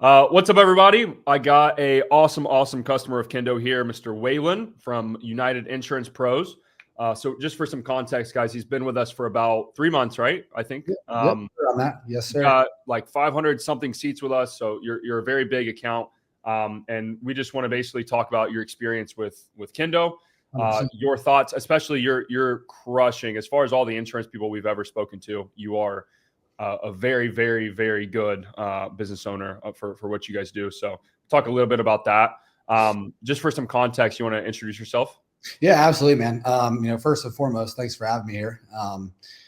What's up, everybody? I got a awesome customer of Kendo here, Mr. Waylon from United Insurance Pros. So just for some context, guys, he's been with us for about 3 months, right? I think. Yep, on that. Yes, sir. Got like 500 something seats with us, so you're a very big account. And we just want to basically talk about your experience with Kendo, your thoughts, especially you're crushing as far as all the insurance people we've ever spoken to. You are a very good business owner for what you guys do. So talk a little bit about that. Just for some context, you want to introduce yourself? Yeah, absolutely, man. First and foremost, thanks for having me here.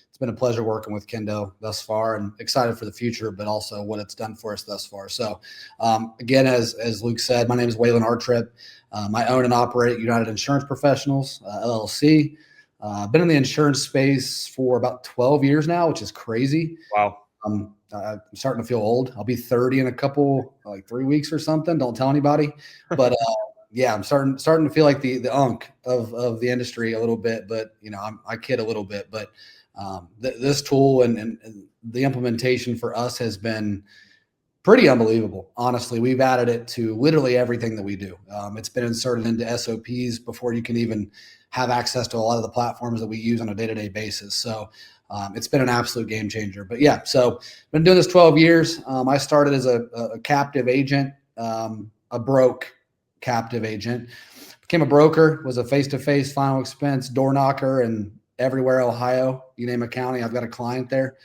It's been a pleasure working with Kendo thus far, and excited for the future, but also what it's done for us thus far. So, again, as Luke said, my name is Waylon Artrip. I own and operate United Insurance Professionals, LLC. I've been in the insurance space for about 12 years now, which is crazy. Wow. I'm starting to feel old. I'll be 30 in a couple, like 3 weeks or something. Don't tell anybody. But yeah, I'm starting to feel like the unk of the industry a little bit. But I kid a little bit. But this tool and the implementation for us has been pretty unbelievable. Honestly, we've added it to literally everything that we do. It's been inserted into SOPs before you can even have access to a lot of the platforms that we use on a day-to-day basis. So it's been an absolute game changer. But yeah, so been doing this 12 years. I started as a captive agent, a broke captive agent, became a broker, was a face-to-face final expense door knocker, and everywhere, Ohio, you name a county, I've got a client there.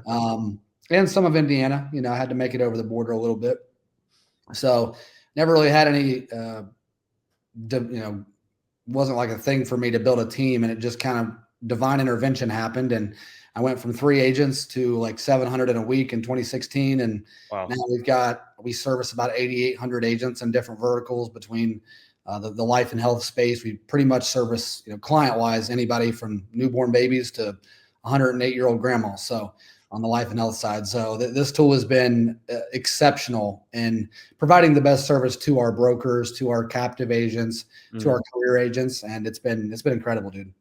And some of Indiana, I had to make it over the border a little bit. So never really had any, wasn't like a thing for me to build a team, and it just kind of divine intervention happened. And I went from 3 agents to like 700 in a week in 2016. And wow. Now we service about 8,800 agents in different verticals between the life and health space. We pretty much service, client wise, anybody from newborn babies to 108-year-old grandma. So on the life and health side. So this tool has been exceptional in providing the best service to our brokers, to our captive agents, to our career agents. And it's been incredible, dude.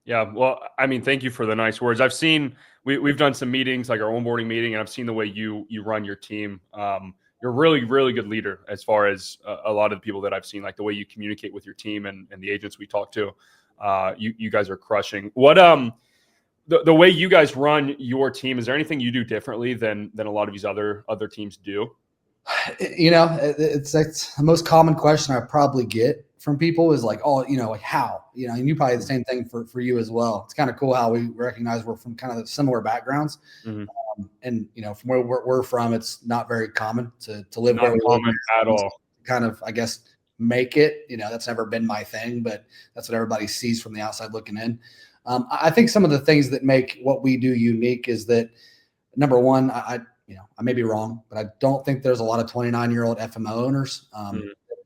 Yeah. Well, I mean, thank you for the nice words. I've seen, we've done some meetings, like our onboarding meeting, and I've seen the way you run your team. You're a really good leader as far as a lot of the people that I've seen, like the way you communicate with your team and the agents we talk to. You guys are crushing. What, the way you guys run your team, is there anything you do differently than a lot of these other teams do? It's the most common question I probably get from people is like, oh, like how, and you probably the same thing for you as well. It's kind of cool how we recognize we're from kind of similar backgrounds. Mm-hmm. And from where we're from, it's not very common to live not where we common live at all. Kind of, I guess, make it. That's never been my thing, but that's what everybody sees from the outside looking in. I think some of the things that make what we do unique is that, number one, I may be wrong, but I don't think there's a lot of 29-year-old FMO owners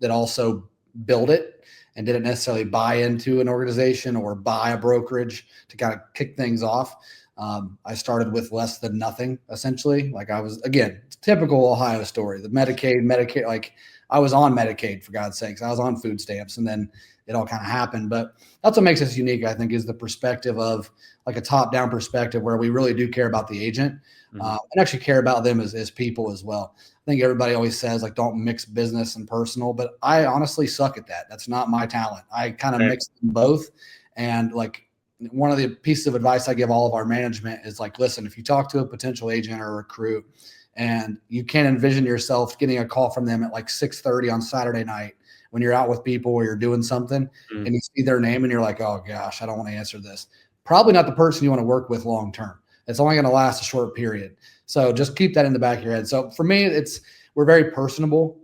that also build it and didn't necessarily buy into an organization or buy a brokerage to kind of kick things off. I started with less than nothing, essentially. Like I was, again, typical Ohio story, the Medicaid, like I was on Medicaid, for God's sakes. I was on food stamps, and then it all kind of happened. But that's what makes us unique, I think, is the perspective of like a top-down perspective where we really do care about the agent and actually care about them as people as well. I think everybody always says, like, don't mix business and personal, but I honestly suck at that. That's not my talent. I kind of mix them both. And like one of the pieces of advice I give all of our management is like, listen, if you talk to a potential agent or a recruit and you can't envision yourself getting a call from them at like 6:30 on Saturday night when you're out with people or you're doing something and you see their name and you're like, oh gosh, I don't want to answer this. Probably not the person you want to work with long-term. It's only going to last a short period. So just keep that in the back of your head. So for me, we're very personable.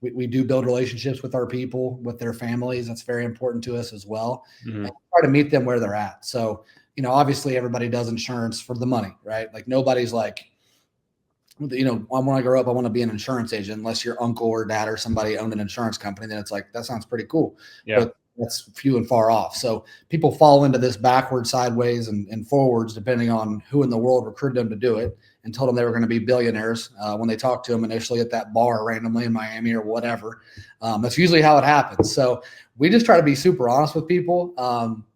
We do build relationships with our people, with their families. That's very important to us as well. And try to meet them where they're at. So, obviously everybody does insurance for the money, right? Like nobody's like, when I grow up, I want to be an insurance agent, unless your uncle or dad or somebody owned an insurance company. Then it's like, that sounds pretty cool. Yeah. But that's few and far off. So people fall into this backwards, sideways, and forwards, depending on who in the world recruited them to do it and told them they were going to be billionaires when they talked to them initially at that bar randomly in Miami or whatever. That's usually how it happens. So we just try to be super honest with people.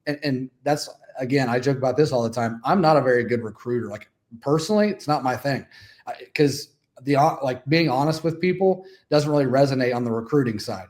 And that's, again, I joke about this all the time. I'm not a very good recruiter. Like personally, it's not my thing. Because like being honest with people doesn't really resonate on the recruiting side.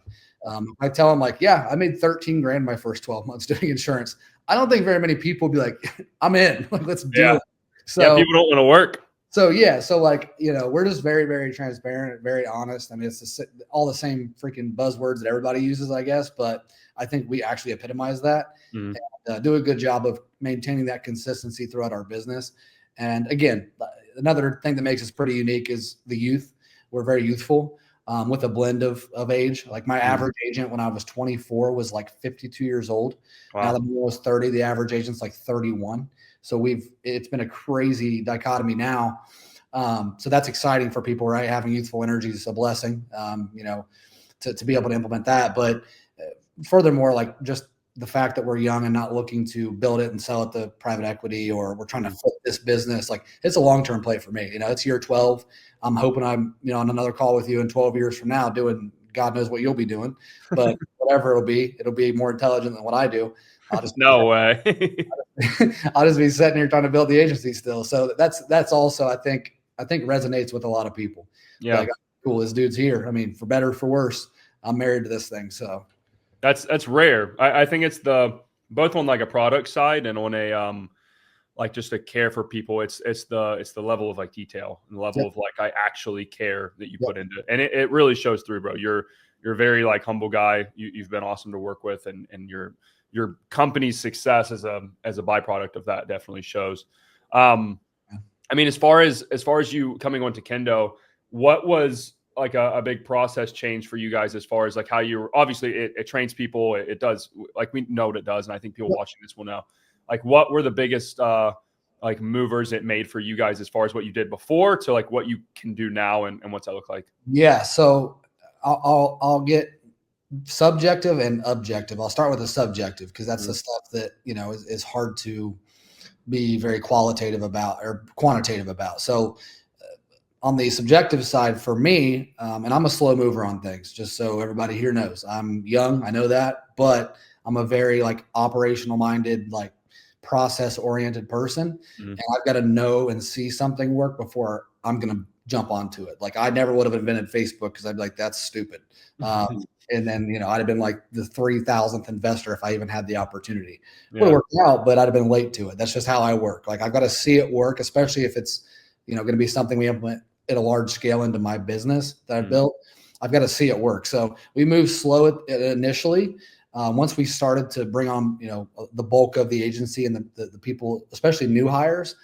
I tell them like, yeah, I made 13 grand my first 12 months doing insurance. I don't think very many people would be like, I'm in, like, let's do it. So people don't want to work. So yeah, so like, we're just very, very transparent, very honest. I mean, it's all the same freaking buzzwords that everybody uses, I guess, but I think we actually epitomize that and do a good job of maintaining that consistency throughout our business. And again, another thing that makes us pretty unique is the youth. We're very youthful with a blend of age. Like my average agent when I was 24 was like 52 years old. Wow. Now that I'm almost 30, the average agent's like 31. So it's been a crazy dichotomy now. So that's exciting for people, right? Having youthful energy is a blessing, to be able to implement that. But furthermore, like just the fact that we're young and not looking to build it and sell it to private equity, or we're trying to flip this business, like it's a long-term play for me. It's year 12. I'm hoping I'm, on another call with you in 12 years from now doing God knows what you'll be doing, but whatever it'll be more intelligent than what I do. No way. I'll just be sitting here trying to build the agency still. So that's also, I think resonates with a lot of people. Yeah. Like, cool, this dude's here. I mean, for better or for worse, I'm married to this thing. So that's rare. I think it's both on like a product side and on a like just a care for people. It's the level of like detail and the level of like I actually care that you put into it. And it really shows through, bro. You're a very like humble guy. You've been awesome to work with, and your company's success as a byproduct of that definitely shows. I mean, as far as you coming onto Kendo, what was like a big process change for you guys as far as like how you obviously it trains people. It does, like we know what it does. And I think people watching this will know, like what were the biggest like movers it made for you guys as far as what you did before to like what you can do now and what's that look like? Yeah. So I'll get subjective and objective. I'll start with the subjective because that's the stuff that, is hard to be very qualitative about or quantitative about. So on the subjective side for me, and I'm a slow mover on things, just so everybody here knows. I'm young, I know that, but I'm a very like operational minded, like process oriented person. And I've got to know and see something work before I'm going to jump onto it. Like I never would have invented Facebook because I'd be like, that's stupid. And then, I'd have been like the 3,000th investor if I even had the opportunity. Would have worked out, but I'd have been late to it. That's just how I work. Like I've got to see it work, especially if it's, going to be something we implement at a large scale into my business that I built. I've got to see it work. So we moved slow initially. Once we started to bring on, the bulk of the agency and the people, especially new hires,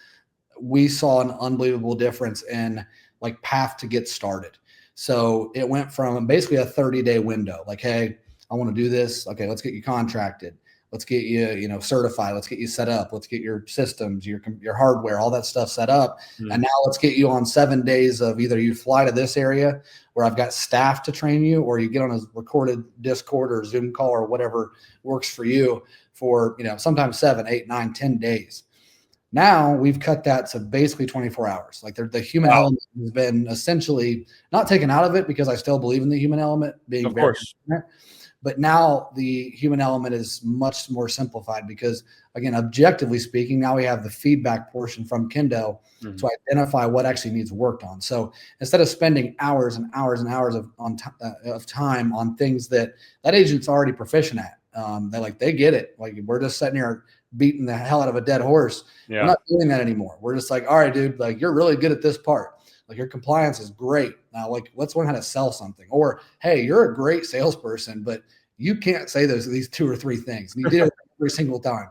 we saw an unbelievable difference in like path to get started. So it went from basically a 30-day window. Like, hey, I want to do this. Okay, let's get you contracted. Let's get you, certified. Let's get you set up. Let's get your systems, your hardware, all that stuff set up. And now let's get you on 7 days of either you fly to this area where I've got staff to train you, or you get on a recorded Discord or Zoom call or whatever works for you for, sometimes 7, 8, 9, 10 days. Now we've cut that to basically 24 hours. Like the human element has been essentially not taken out of it because I still believe in the human element being of course. But now the human element is much more simplified because, again, objectively speaking, now we have the feedback portion from Kendo to identify what actually needs worked on. So instead of spending hours and hours and hours of time on things that agent's already proficient at, they get it. Like we're just sitting here beating the hell out of a dead horse. We're not doing that anymore. We're just like, all right, dude, like you're really good at this part. Like your compliance is great. Now, like, let's learn how to sell something. Or, hey, you're a great salesperson, but you can't say these 2 or 3 things. And you did it every single time.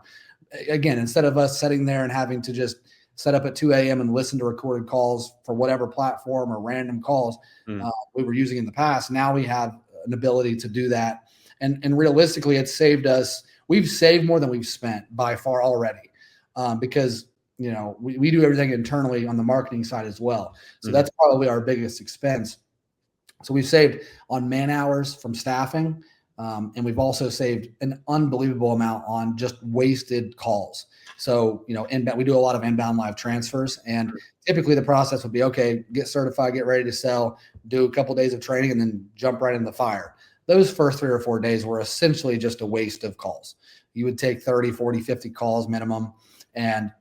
Again, instead of us sitting there and having to just set up at 2 a.m. and listen to recorded calls for whatever platform or random calls we were using in the past, now we have an ability to do that. And realistically, it's saved us. We've saved more than we've spent by far already because we do everything internally on the marketing side as well. So that's probably our biggest expense. So we've saved on man hours from staffing. And we've also saved an unbelievable amount on just wasted calls. So, inbound, we do a lot of inbound live transfers, and typically the process would be, okay, get certified, get ready to sell, do a couple of days of training, and then jump right in the fire. Those first 3 or 4 days were essentially just a waste of calls. You would take 30, 40, 50 calls minimum. And,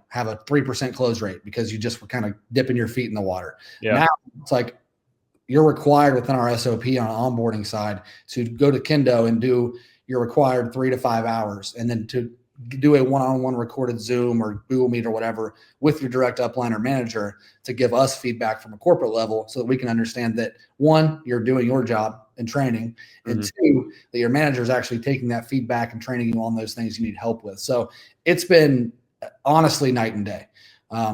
have a 3% close rate because you just were kind of dipping your feet in the water. Yeah. Now it's like you're required within our SOP on onboarding side to go to Kendo and do your required 3 to 5 hours, and then to do a one-on-one recorded Zoom or Google Meet or whatever with your direct upline or manager to give us feedback from a corporate level so that we can understand that, one, you're doing your job and training, and two, that your manager is actually taking that feedback and training you on those things you need help with. So it's been honestly night and day.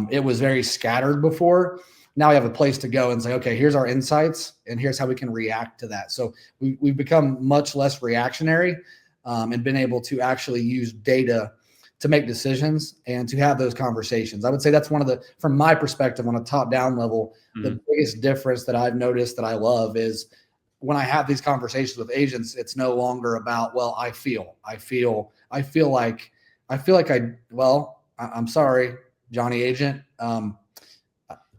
It was very scattered before. Now we have a place to go and say, okay, here's our insights and here's how we can react to that. So we've become much less reactionary, and been able to actually use data to make decisions and to have those conversations. I would say that's from my perspective on a top down level, the biggest difference that I've noticed that I love is when I have these conversations with agents, it's no longer about, well, I'm sorry, Johnny agent.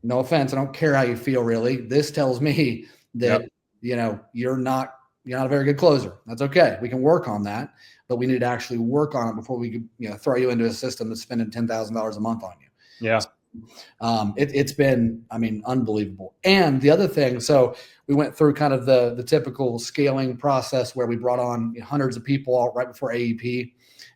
No offense. I don't care how you feel really. This tells me that, you're not a very good closer. That's okay. We can work on that, but we need to actually work on it before we could, throw you into a system that's spending $10,000 a month on you. Yeah. It's been, unbelievable. And the other thing, so we went through kind of the typical scaling process where we brought on hundreds of people right before AEP,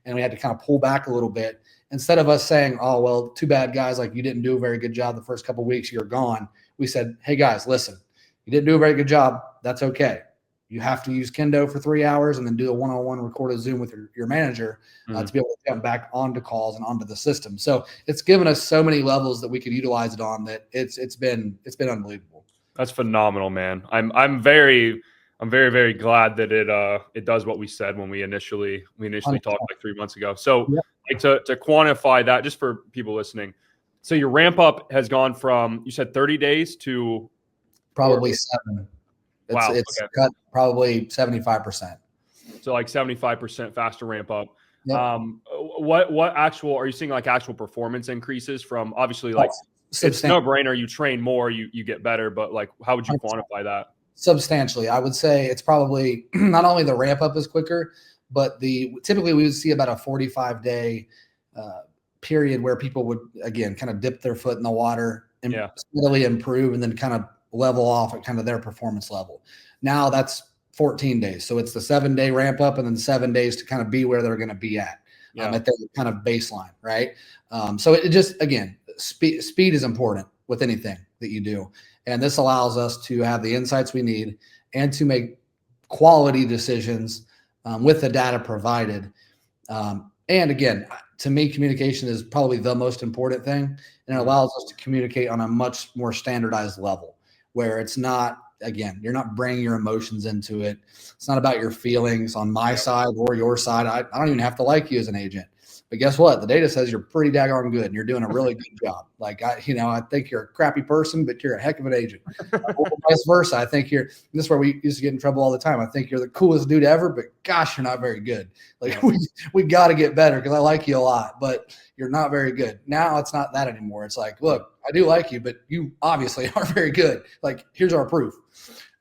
and we had to kind of pull back a little bit. Instead of us saying, oh, well, too bad, guys, like you didn't do a very good job the first couple of weeks, you're gone. We said, hey, guys, listen, you didn't do a very good job. That's okay. You have to use Kendo for 3 hours and then do a one-on-one recorded Zoom with your manager to be able to jump back onto calls and onto the system. So it's given us so many levels that we could utilize it on that it's been unbelievable. That's phenomenal, man. I'm very, very glad that it does what we said when we initially talked like 3 months ago. So like to quantify that, just for people listening, so your ramp up has gone from, you said 30 days to probably 7. It's cut probably 75%. So like 75% faster ramp up. Yep. What actual, are you seeing like actual performance increases from, obviously like it's no brainer, you train more, you get better, but like how would you quantify that? Substantially. I would say it's probably not only the ramp up is quicker, but typically we would see about a 45-day period where people would, again, kind of dip their foot in the water and steadily improve and then kind of level off at kind of their performance level. Now that's 14 days. So it's the 7-day ramp up and then 7 days to kind of be where they're going to be at their kind of baseline. Right. So it just, again, speed is important with anything that you do. And this allows us to have the insights we need and to make quality decisions with the data provided. And again, to me, communication is probably the most important thing. And it allows us to communicate on a much more standardized level where it's not, again, you're not bringing your emotions into it. It's not about your feelings on my side or your side. I don't even have to like you as an agent. But guess what? The data says you're pretty daggone good and you're doing a really good job. Like, I think you're a crappy person, but you're a heck of an agent. Or vice versa. I think this is where we used to get in trouble all the time. I think you're the coolest dude ever, but gosh, you're not very good. Like we got to get better because I like you a lot, but you're not very good. Now it's not that anymore. It's like, look, I do like you, but you obviously are very good. Like, here's our proof.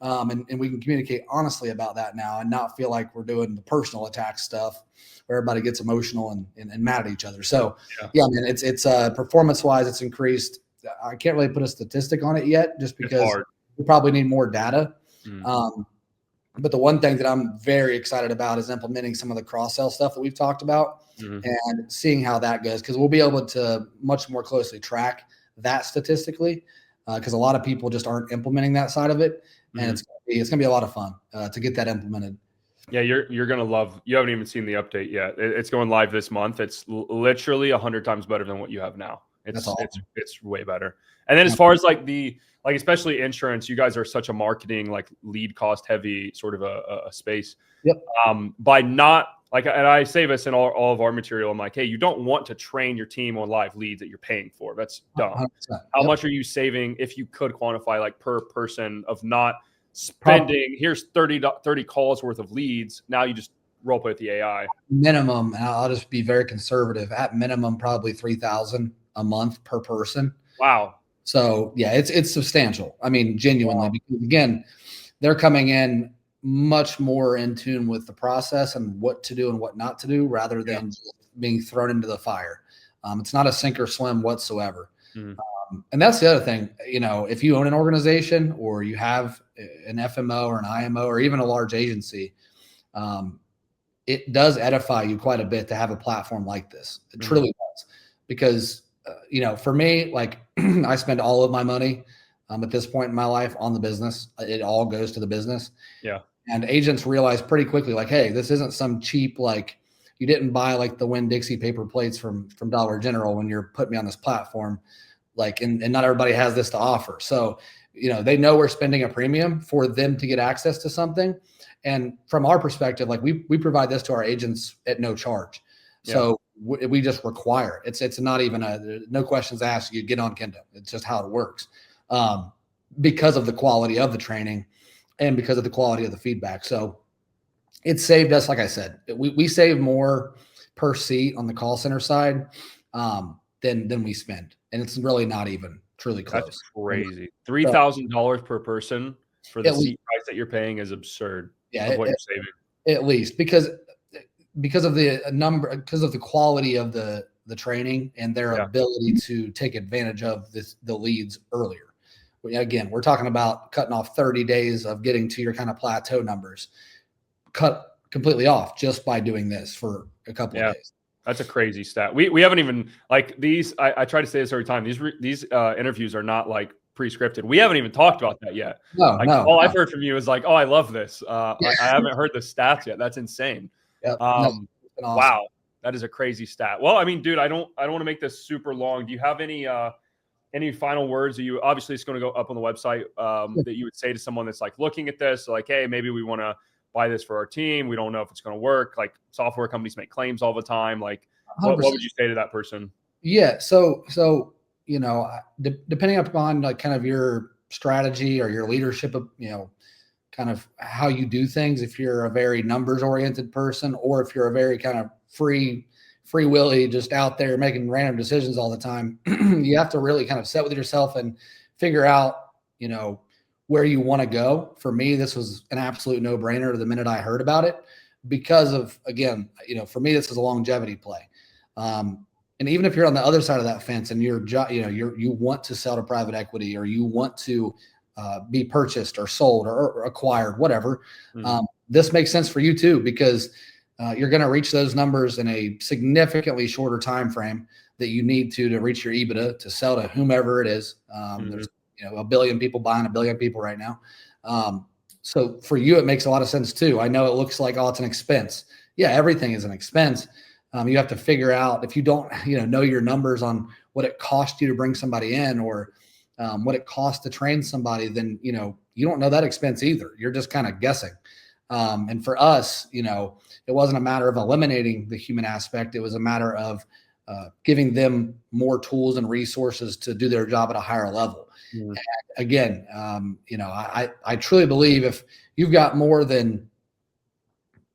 And we can communicate honestly about that now and not feel like we're doing the personal attack stuff where everybody gets emotional and mad at each other. So man, it's performance wise, it's increased. I can't really put a statistic on it yet just because we probably need more data. But the one thing that I'm very excited about is implementing some of the cross-sell stuff that we've talked about and seeing how that goes. Cause we'll be able to much more closely track that statistically. Cause a lot of people just aren't implementing that side of it. And it's going to be a lot of fun to get that implemented. Yeah, you're going to love. You haven't even seen the update yet. It's going live this month. It's literally 100 times better than what you have now. It's way better. And then as far as like especially insurance, you guys are such a marketing like lead cost heavy sort of a space. Yep. By not like, and I say this in all of our material. I'm like, hey, you don't want to train your team on live leads that you're paying for. That's dumb. 100%. How much are you saving if you could quantify like per person of not spending? Here's 30 calls worth of leads. Now you just role play with the AI. Minimum, and I'll just be very conservative. At minimum, probably $3,000 a month per person. Wow. So yeah, it's substantial. I mean, genuinely, because again, they're coming in much more in tune with the process and what to do and what not to do rather than just being thrown into the fire. It's not a sink or swim whatsoever. Mm-hmm. And that's the other thing, if you own an organization or you have an FMO or an IMO or even a large agency, it does edify you quite a bit to have a platform like this. It truly does. Because, for me, like I spend all of my money at this point in my life on the business. It all goes to the business. Yeah. And agents realize pretty quickly, like, hey, this isn't some cheap, like you didn't buy like the Winn-Dixie paper plates from Dollar General when you're putting me on this platform. Like, and not everybody has this to offer. So, they know we're spending a premium for them to get access to something. And from our perspective, like we provide this to our agents at no charge. Yeah. So we just require it. It's not even no questions asked. You get on Kendo. It's just how it works. Because of the quality of the training and because of the quality of the feedback. So it saved us, like I said, we save more per seat on the call center side than we spend. And it's really not even truly close. That's crazy. $3,000 per person for the seat price that you're paying is absurd. Yeah, of what you're saving. At least because of the quality of the training and their ability to take advantage of the leads earlier. Again, we're talking about cutting off 30 days of getting to your kind of plateau numbers, cut completely off just by doing this for a couple of days. That's a crazy stat. We haven't even like these. I try to say this every time. These interviews are not like pre-scripted. We haven't even talked about that yet. All I've heard from you is like, oh, I love this. I haven't heard the stats yet. That's insane. Yep. Awesome. Wow, that is a crazy stat. Well, I mean, dude, I don't want to make this super long. Do you have any final words? Are you obviously it's going to go up on the website that you would say to someone that's like looking at this, like, hey, maybe we want to buy this for our team. We don't know if it's going to work. Like software companies make claims all the time. Like what would you say to that person? Yeah. So, depending upon like kind of your strategy or your leadership of, kind of how you do things, if you're a very numbers oriented person, or if you're a very kind of free willy, just out there making random decisions all the time, you have to really kind of sit with yourself and figure out, where you want to go. For me, this was an absolute no brainer the minute I heard about it because of, again, for me, this is a longevity play. And even if you're on the other side of that fence and you want to sell to private equity or you want to be purchased or sold or acquired, whatever, this makes sense for you too, because you're going to reach those numbers in a significantly shorter time frame that you need to reach your EBITDA to sell to whomever it is. There's a billion people buying a billion people right now. So for you, it makes a lot of sense too. I know it looks like, oh, it's an expense. Yeah, everything is an expense. You have to figure out if you don't, know your numbers on what it cost you to bring somebody in or what it costs to train somebody, then, you don't know that expense either. You're just kind of guessing. And for us, it wasn't a matter of eliminating the human aspect. It was a matter of giving them more tools and resources to do their job at a higher level. And again, I truly believe if you've got more than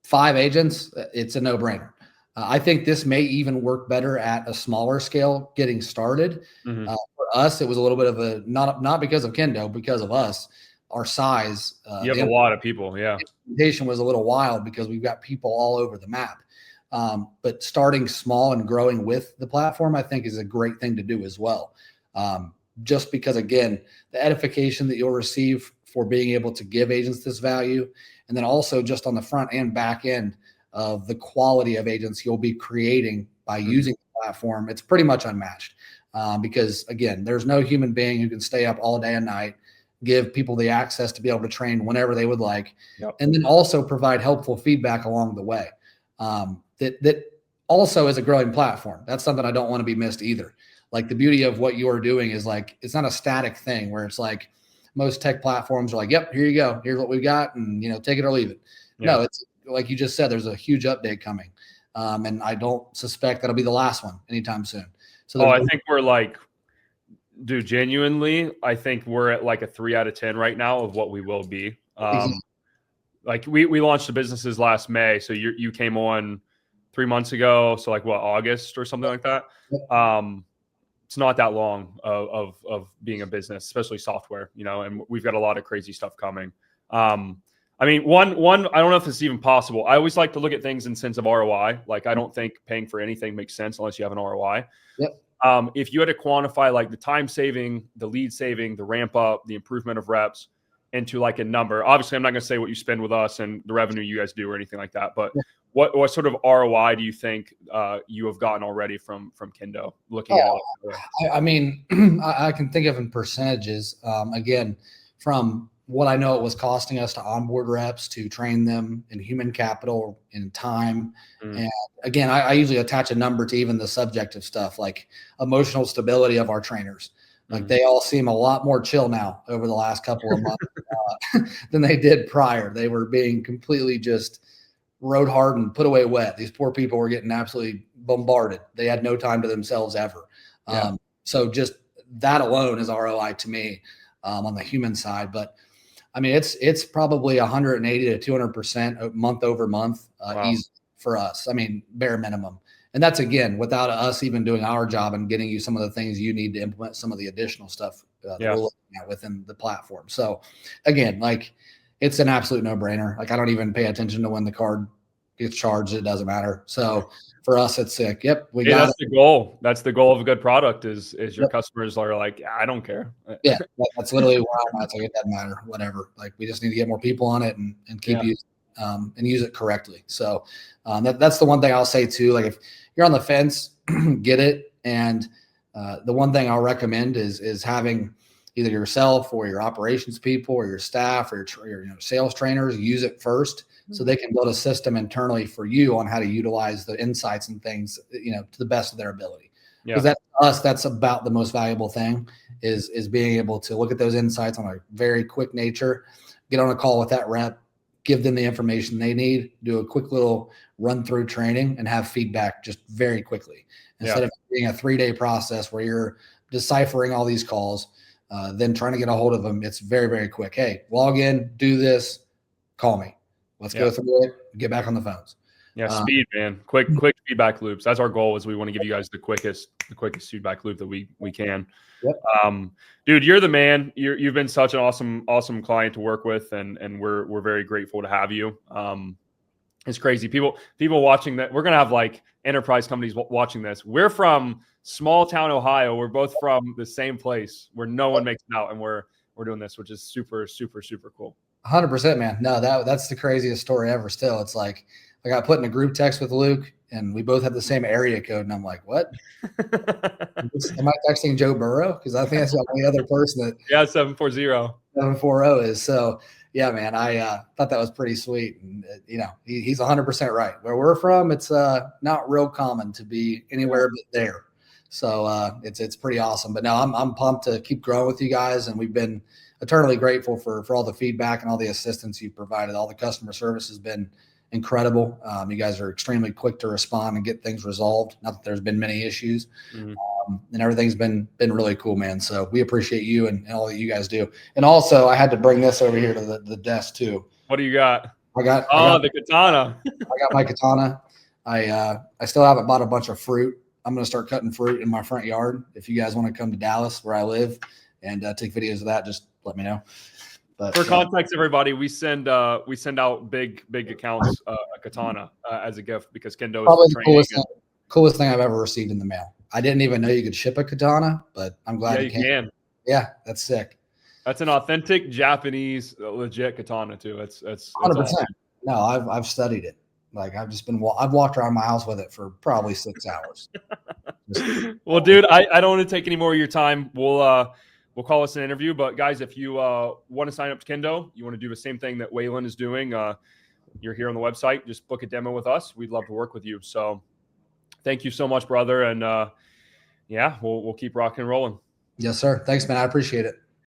5 agents, it's a no-brainer. I think this may even work better at a smaller scale getting started. For us, it was a little bit of a, not because of Kendo, because of us, our size. You have a lot of people. Yeah. The implementation was a little wild because we've got people all over the map. But starting small and growing with the platform, I think is a great thing to do as well. Just because, again, the edification that you'll receive for being able to give agents this value, and then also just on the front and back end of the quality of agents you'll be creating by using the platform, it's pretty much unmatched. Because, again, there's no human being who can stay up all day and night, give people the access to be able to train whenever they would like, and then also provide helpful feedback along the way. That also is a growing platform. That's something I don't want to be missed either. Like the beauty of what you're doing is like, it's not a static thing where it's like most tech platforms are like, yep, here you go. Here's what we've got. And, take it or leave it. No, it's like you just said, there's a huge update coming. And I don't suspect that'll be the last one anytime soon. So I think we're like, dude, genuinely, I think we're at like a 3 out of 10 right now of what we will be. Like we launched the businesses last May. So you came on 3 months ago. So like what, August or something like that. It's not that long of being a business, especially software, and we've got a lot of crazy stuff coming. I mean, one, I don't know if it's even possible. I always like to look at things in sense of ROI. Like, I don't think paying for anything makes sense unless you have an ROI. Yep. If you had to quantify like the time saving, the lead saving, the ramp up, the improvement of reps into like a number, obviously I'm not going to say what you spend with us and the revenue you guys do or anything like that, but what sort of ROI do you think you have gotten already from Kendo looking at it? I mean, I can think of in percentages. Again, from what I know it was costing us to onboard reps, to train them in human capital, in time. And again, I usually attach a number to even the subjective stuff, like emotional stability of our trainers. Like they all seem a lot more chill now over the last couple of months than they did prior. They were being completely just rode hard and put away wet. These poor people were getting absolutely bombarded. They had no time to themselves ever. So just that alone is ROI to me on the human side. But I mean, it's probably 180 to 200% month over month easy for us. I mean, bare minimum. And that's, again, without us even doing our job and getting you some of the things you need to implement some of the additional stuff that we're looking at within the platform. So again, like, it's an absolute no brainer. Like, I don't even pay attention to when the card gets charged. It doesn't matter. So for us, it's sick. Yep. That's the goal. That's the goal of a good product is your customers are like, I don't care. Yeah. That's literally where I'm at. Like, it doesn't matter, whatever. Like, we just need to get more people on it and keep using and use it correctly. So that's the one thing I'll say too. Like, if you're on the fence, get it. And the one thing I'll recommend is having either yourself or your operations people or your staff or your sales trainers use it first, so they can build a system internally for you on how to utilize the insights and things, to the best of their ability. Because that's about the most valuable thing is being able to look at those insights on a very quick nature, get on a call with that rep, give them the information they need, do a quick little run through training, and have feedback just very quickly. Instead of being a 3-day process where you're deciphering all these calls, then trying to get a hold of them, it's very, very quick. Hey, log in, do this, call me. Let's go through it, get back on the phones. Yeah, speed, man. Quick feedback loops. That's our goal, is we want to give you guys the quickest feedback loop that we can. Yep. Dude, you're the man. You've been such an awesome client to work with, and we're very grateful to have you. It's crazy. People watching that. We're gonna have like enterprise companies watching this. We're from small town Ohio. We're both from the same place where no one makes it out, and we're doing this, which is super, super, super cool. 100%, man. No, that's the craziest story ever. Still, it's like I got put in a group text with Luke, and we both have the same area code, and I'm like, what? Am I texting Joe Burrow? Because I think that's the only other person that 740 is. So yeah, man, I thought that was pretty sweet, and he's 100% right. Where we're from, it's not real common to be anywhere but there. So it's pretty awesome. But no, I'm pumped to keep growing with you guys, and we've been eternally grateful for all the feedback and all the assistance you've provided. All the customer service has been incredible. You guys are extremely quick to respond and get things resolved. Not that there's been many issues, and everything's been really cool, man. So we appreciate you and all that you guys do. And also, I had to bring this over here to the desk too. What do you got? I got the katana. I got my katana. I still haven't bought a bunch of fruit. I'm going to start cutting fruit in my front yard. If you guys want to come to Dallas, where I live, and take videos of that, just let me know. But for context, everybody, we send out big accounts a katana as a gift, because Kendo is probably the coolest thing I've ever received in the mail. I didn't even know you could ship a katana, but I'm glad you can. Yeah, that's sick. That's an authentic Japanese legit katana too. That's 100%. Awesome. No, I've studied it. Like, I've walked around my house with it for probably 6 hours. Well, dude, I don't want to take any more of your time. We'll call this an interview, but guys, if you want to sign up to Kendo, you want to do the same thing that Waylon is doing, you're here on the website. Just book a demo with us. We'd love to work with you. So thank you so much, brother. And we'll keep rocking and rolling. Yes, sir. Thanks, man. I appreciate it.